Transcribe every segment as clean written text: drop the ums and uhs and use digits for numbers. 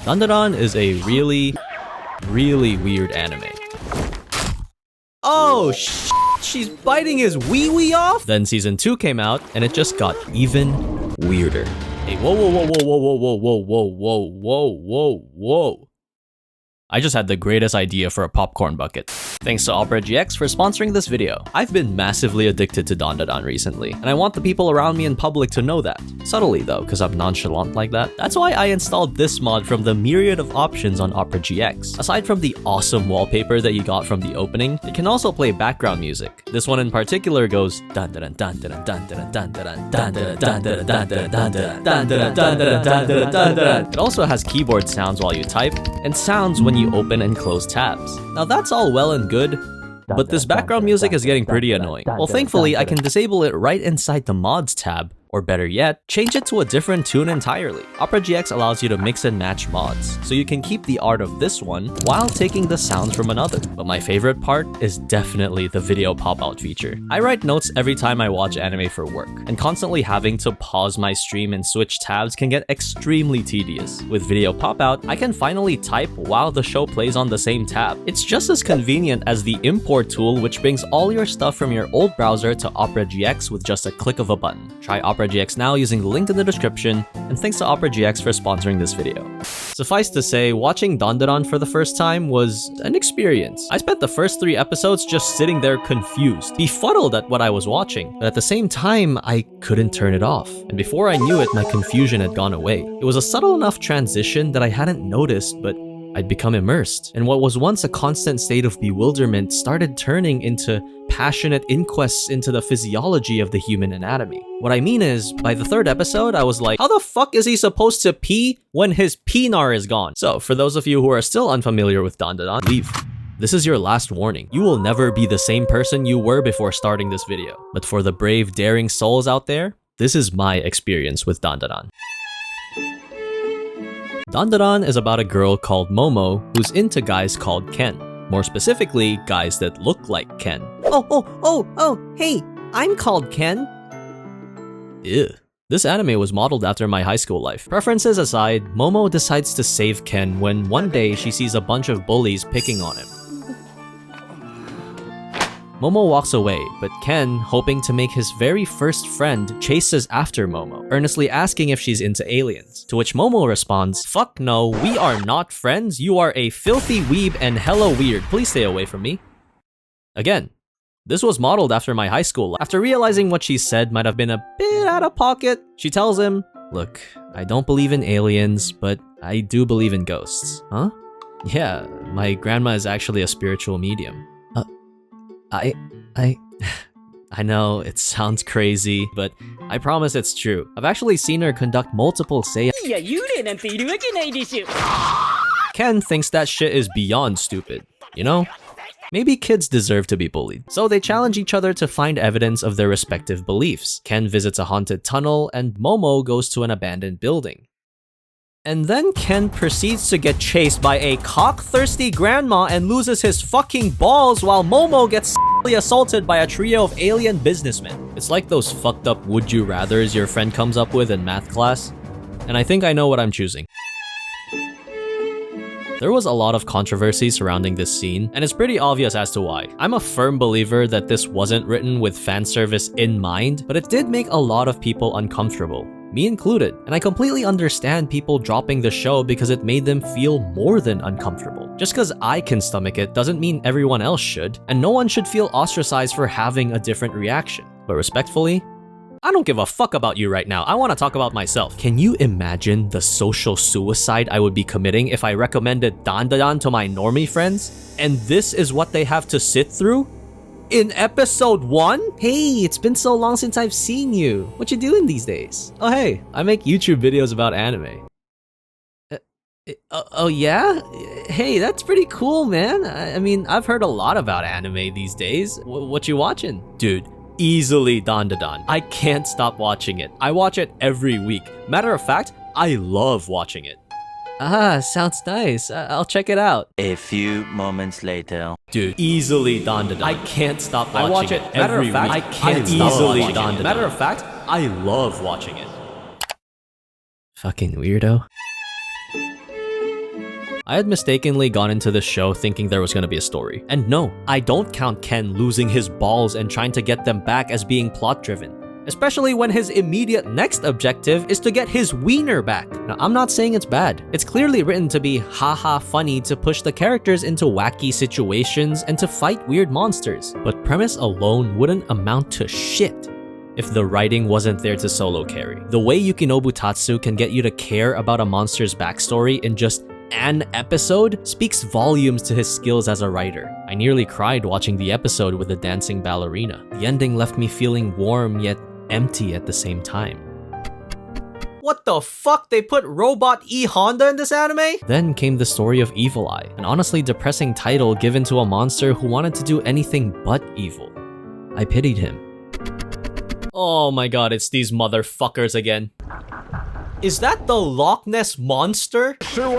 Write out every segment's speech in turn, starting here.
Dandadan is a really weird anime. Oh she's biting his wee off? Then season 2 came out and it just got even weirder. Hey, whoa. I just had the greatest idea for a popcorn bucket. Thanks to Opera GX for sponsoring this video. I've been massively addicted to Dandadan recently, and I want the people around me in public to know that. Subtly though, because I'm nonchalant like that. That's why I installed this mod from the myriad of options on Opera GX. Aside from the awesome wallpaper that you got from the opening, it can also play background music. This one in particular goes Dandadan Dandadan Dandadan Dandadan Dandadan Dandadan Dandadan Dandadan Dandadan Dandadan. It also has keyboard sounds while you type, and sounds when you open and close tabs. Now that's all well and good, but this background music is getting pretty annoying. Well, thankfully, I can disable it right inside the mods tab, or better yet, change it to a different tune entirely. Opera GX allows you to mix and match mods, so you can keep the art of this one while taking the sounds from another. But my favorite part is definitely the video pop-out feature. I write notes every time I watch anime for work, and constantly having to pause my stream and switch tabs can get extremely tedious. With video pop-out, I can finally type while the show plays on the same tab. It's just as convenient as the import tool, which brings all your stuff from your old browser to Opera GX with just a click of a button. Try Opera GX now using the link in the description, and thanks to Opera GX for sponsoring this video. Suffice to say, watching Dandadan for the first time was an experience. I spent the first 3 episodes just sitting there confused, befuddled at what I was watching, but at the same time, I couldn't turn it off. And before I knew it, my confusion had gone away. It was a subtle enough transition that I hadn't noticed, but I'd become immersed, and what was once a constant state of bewilderment started turning into passionate inquests into the physiology of the human anatomy. What I mean is, by the 3rd episode, I was like, how the fuck is he supposed to pee when his peenar is gone? So, for those of you who are still unfamiliar with Dandadan, leave. This is your last warning. You will never be the same person you were before starting this video. But for the brave, daring souls out there, this is my experience with Dandadan. Dandadan is about a girl called Momo who's into guys called Ken. More specifically, guys that look like Ken. Oh, hey, I'm called Ken. Ew. This anime was modeled after my high school life. Preferences aside, Momo decides to save Ken when one day she sees a bunch of bullies picking on him. Momo walks away, but Ken, hoping to make his very first friend, chases after Momo, earnestly asking if she's into aliens. To which Momo responds, "Fuck no, we are not friends. You are a filthy weeb and hella weird. Please stay away from me." Again, this was modeled after my high school life. After realizing what she said might have been a bit out of pocket, she tells him, "Look, I don't believe in aliens, but I do believe in ghosts." Huh? Yeah, my grandma is actually a spiritual medium. I know it sounds crazy, but I promise it's true. I've actually seen her conduct multiple seances. Ken thinks that shit is beyond stupid, you know? Maybe kids deserve to be bullied. So they challenge each other to find evidence of their respective beliefs. Ken visits a haunted tunnel, and Momo goes to an abandoned building. And then Ken proceeds to get chased by a cock-thirsty grandma and loses his fucking balls while Momo gets assaulted by a trio of alien businessmen. It's like those fucked up would you rathers your friend comes up with in math class. And I think I know what I'm choosing. There was a lot of controversy surrounding this scene, and it's pretty obvious as to why. I'm a firm believer that this wasn't written with fan service in mind, but it did make a lot of people uncomfortable. Me included, and I completely understand people dropping the show because it made them feel more than uncomfortable. Just because I can stomach it doesn't mean everyone else should, and no one should feel ostracized for having a different reaction. But respectfully, I don't give a fuck about you right now. I want to talk about myself. Can you imagine the social suicide I would be committing if I recommended Dandadan to my normie friends? And this is what they have to sit through? In episode 1? Hey, it's been so long since I've seen you. What you doing these days? Oh hey, I make YouTube videos about anime. Oh yeah? Hey, that's pretty cool, man. I mean, I've heard a lot about anime these days. What you watching? Dude, easily Dandadan. I can't stop watching it. I watch it every week. Matter of fact, I love watching it. Ah, sounds nice. I'll check it out. A few moments later. Dude, easily Dandadan. I can't stop watching it. I watch it every week. I can't stop watching it. Matter of fact, I love watching it. Fucking weirdo. I had mistakenly gone into this show thinking there was gonna be a story. And no, I don't count Ken losing his balls and trying to get them back as being plot-driven. Especially when his immediate next objective is to get his wiener back. Now, I'm not saying it's bad. It's clearly written to be haha funny to push the characters into wacky situations and to fight weird monsters. But premise alone wouldn't amount to shit if the writing wasn't there to solo carry. The way Yukinobu Tatsu can get you to care about a monster's backstory in just an episode speaks volumes to his skills as a writer. I nearly cried watching the episode with the dancing ballerina. The ending left me feeling warm yet empty at the same time. What the fuck? They put Robot E Honda in this anime? Then came the story of Evil Eye, an honestly depressing title given to a monster who wanted to do anything but evil. I pitied him. Oh my god, it's these motherfuckers again. Is that the Loch Ness Monster? Ew,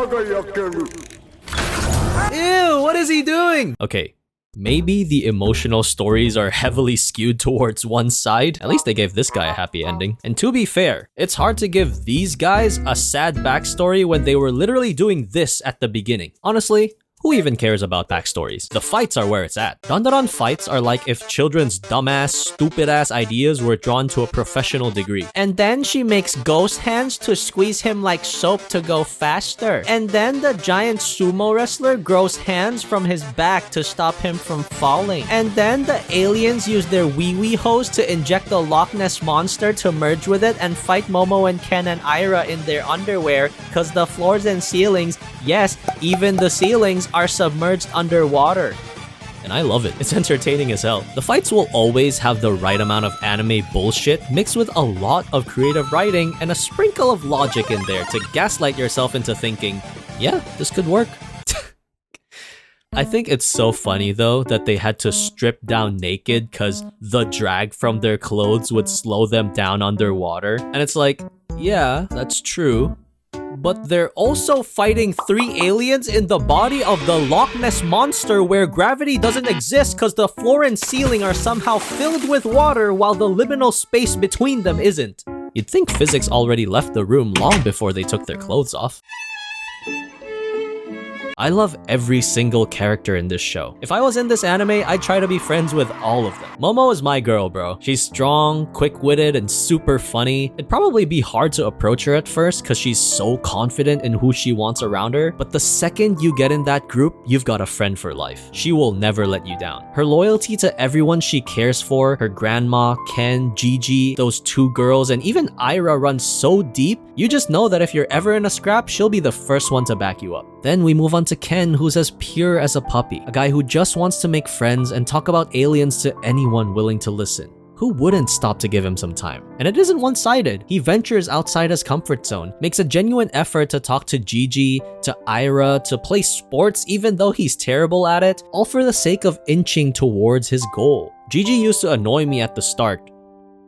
what is he doing? Okay, maybe the emotional stories are heavily skewed towards one side. At least they gave this guy a happy ending. And to be fair, it's hard to give these guys a sad backstory when they were literally doing this at the beginning. Honestly, who even cares about backstories? The fights are where it's at. Dandadan fights are like if children's dumbass, stupid-ass ideas were drawn to a professional degree. And then she makes ghost hands to squeeze him like soap to go faster. And then the giant sumo wrestler grows hands from his back to stop him from falling. And then the aliens use their wee-wee hose to inject the Loch Ness Monster to merge with it and fight Momo and Ken and Ira in their underwear cause the floors and ceilings, yes, even the ceilings, are submerged underwater. And I love it. It's entertaining as hell. The fights will always have the right amount of anime bullshit mixed with a lot of creative writing and a sprinkle of logic in there to gaslight yourself into thinking, yeah, this could work. I think it's so funny though that they had to strip down naked cause the drag from their clothes would slow them down underwater. And it's like, yeah, that's true. But they're also fighting 3 aliens in the body of the Loch Ness Monster where gravity doesn't exist cause the floor and ceiling are somehow filled with water while the liminal space between them isn't. You'd think physics already left the room long before they took their clothes off. I love every single character in this show. If I was in this anime, I'd try to be friends with all of them. Momo is my girl, bro. She's strong, quick-witted, and super funny. It'd probably be hard to approach her at first because she's so confident in who she wants around her, but the second you get in that group, you've got a friend for life. She will never let you down. Her loyalty to everyone she cares for, her grandma, Ken, Gigi, those 2 girls, and even Ira runs so deep, you just know that if you're ever in a scrap, she'll be the first one to back you up. Then we move on to Ken, who's as pure as a puppy, a guy who just wants to make friends and talk about aliens to anyone willing to listen. Who wouldn't stop to give him some time? And it isn't one-sided. He ventures outside his comfort zone, makes a genuine effort to talk to Gigi, to Ira, to play sports even though he's terrible at it, all for the sake of inching towards his goal. Gigi used to annoy me at the start,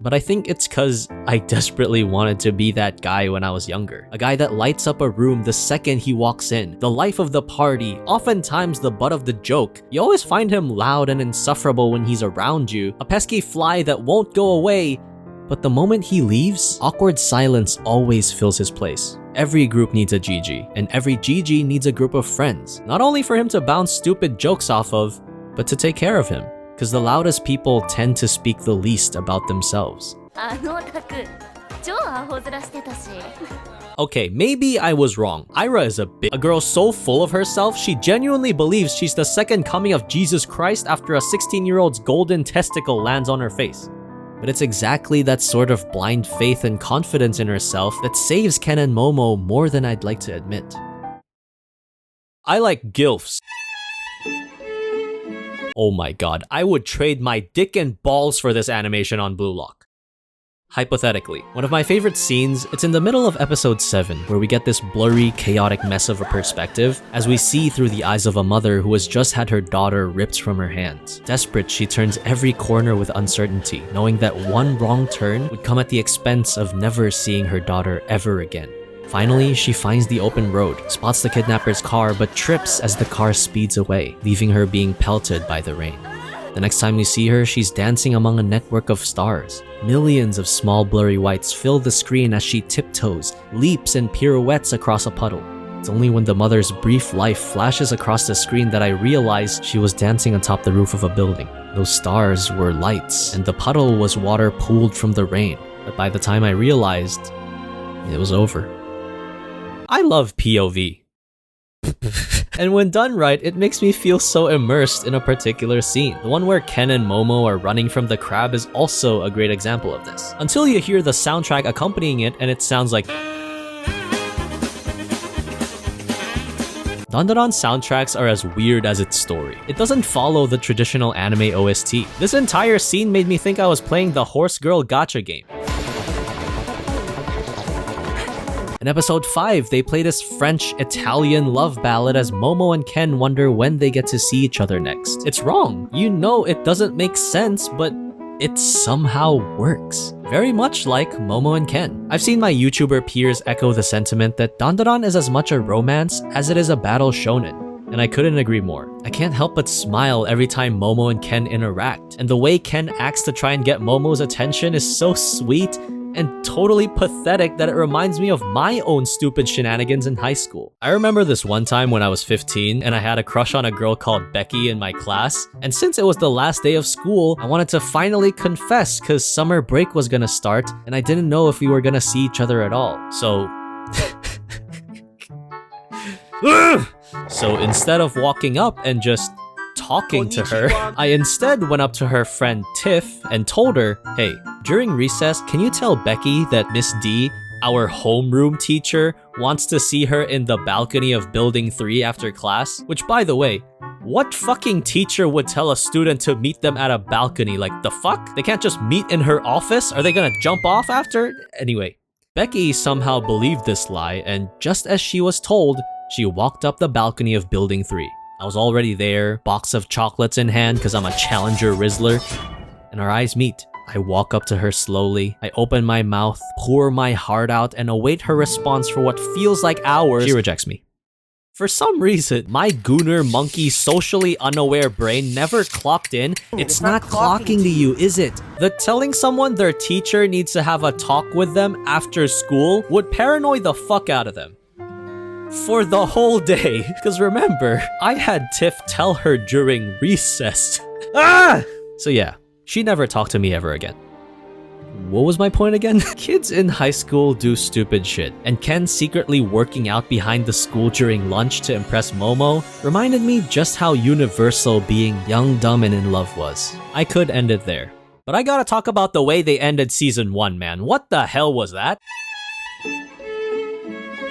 but I think it's cause I desperately wanted to be that guy when I was younger. A guy that lights up a room the second he walks in, the life of the party, oftentimes the butt of the joke. You always find him loud and insufferable when he's around you, a pesky fly that won't go away, but the moment he leaves, awkward silence always fills his place. Every group needs a Gigi, and every Gigi needs a group of friends, not only for him to bounce stupid jokes off of, but to take care of him. Because the loudest people tend to speak the least about themselves. Okay, maybe I was wrong. Ira is a girl so full of herself, she genuinely believes she's the second coming of Jesus Christ after a 16-year-old's golden testicle lands on her face. But it's exactly that sort of blind faith and confidence in herself that saves Ken and Momo more than I'd like to admit. I like GILFs. Oh my god, I would trade my dick and balls for this animation on Blue Lock. Hypothetically, one of my favorite scenes, it's in the middle of episode 7, where we get this blurry, chaotic mess of a perspective as we see through the eyes of a mother who has just had her daughter ripped from her hands. Desperate, she turns every corner with uncertainty, knowing that one wrong turn would come at the expense of never seeing her daughter ever again. Finally, she finds the open road, spots the kidnapper's car, but trips as the car speeds away, leaving her being pelted by the rain. The next time we see her, she's dancing among a network of stars. Millions of small blurry whites fill the screen as she tiptoes, leaps, and pirouettes across a puddle. It's only when the mother's brief life flashes across the screen that I realized she was dancing atop the roof of a building. Those stars were lights, and the puddle was water pooled from the rain. But by the time I realized, it was over. I love POV. And when done right, it makes me feel so immersed in a particular scene. The one where Ken and Momo are running from the crab is also a great example of this. Until you hear the soundtrack accompanying it and it sounds like... Dandadan soundtracks are as weird as its story. It doesn't follow the traditional anime OST. This entire scene made me think I was playing the Horse Girl gacha game. In episode 5, they play this French-Italian love ballad as Momo and Ken wonder when they get to see each other next. It's wrong. You know it doesn't make sense, but it somehow works. Very much like Momo and Ken. I've seen my YouTuber peers echo the sentiment that Dandadan is as much a romance as it is a battle shonen. And I couldn't agree more. I can't help but smile every time Momo and Ken interact. And the way Ken acts to try and get Momo's attention is so sweet and totally pathetic that it reminds me of my own stupid shenanigans in high school. I remember this one time when I was 15 and I had a crush on a girl called Becky in my class, and since it was the last day of school, I wanted to finally confess cause summer break was gonna start and I didn't know if we were gonna see each other at all. So instead of walking up and just talking to her, I instead went up to her friend Tiff and told her, hey, during recess, can you tell Becky that Miss D, our homeroom teacher, wants to see her in the balcony of Building 3 after class? Which, by the way, what fucking teacher would tell a student to meet them at a balcony? Like, the fuck? They can't just meet in her office? Are they gonna jump off after? Anyway, Becky somehow believed this lie, and just as she was told, she walked up the balcony of Building 3. I was already there, box of chocolates in hand because I'm a challenger Rizzler, and our eyes meet. I walk up to her slowly, I open my mouth, pour my heart out, and await her response for what feels like hours. She rejects me. For some reason, my gooner monkey socially unaware brain never clocked in. It's not clocking to you, is it? That telling someone their teacher needs to have a talk with them after school would paranoid the fuck out of them. For the whole day. Because remember, I had Tiff tell her during recess. So yeah, she never talked to me ever again. What was my point again? Kids in high school do stupid shit, and Ken secretly working out behind the school during lunch to impress Momo reminded me just how universal being young, dumb, and in love was. I could end it there. But I gotta talk about the way they ended season 1, man. What the hell was that?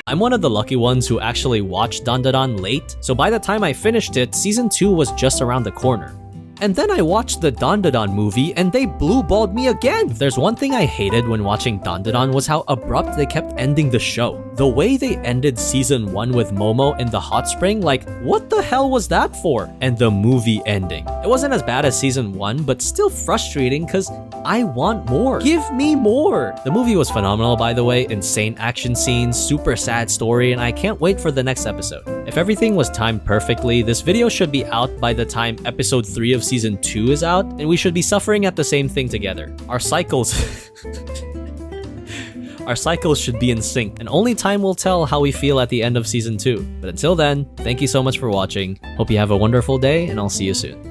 I'm one of the lucky ones who actually watched Dandadan late, so by the time I finished it, season 2 was just around the corner. And then I watched the Dandadan movie and they blue-balled me again! If there's one thing I hated when watching Dandadan was how abrupt they kept ending the show. The way they ended season 1 with Momo in the hot spring, like, what the hell was that for? And the movie ending. It wasn't as bad as season 1, but still frustrating cause I want more. Give me more! The movie was phenomenal, by the way. Insane action scenes, super sad story, and I can't wait for the next episode. If everything was timed perfectly, this video should be out by the time episode 3 of season 2 is out, and we should be suffering at the same thing together. Our cycles should be in sync, and only time will tell how we feel at the end of season 2. But until then, thank you so much for watching. Hope you have a wonderful day, and I'll see you soon.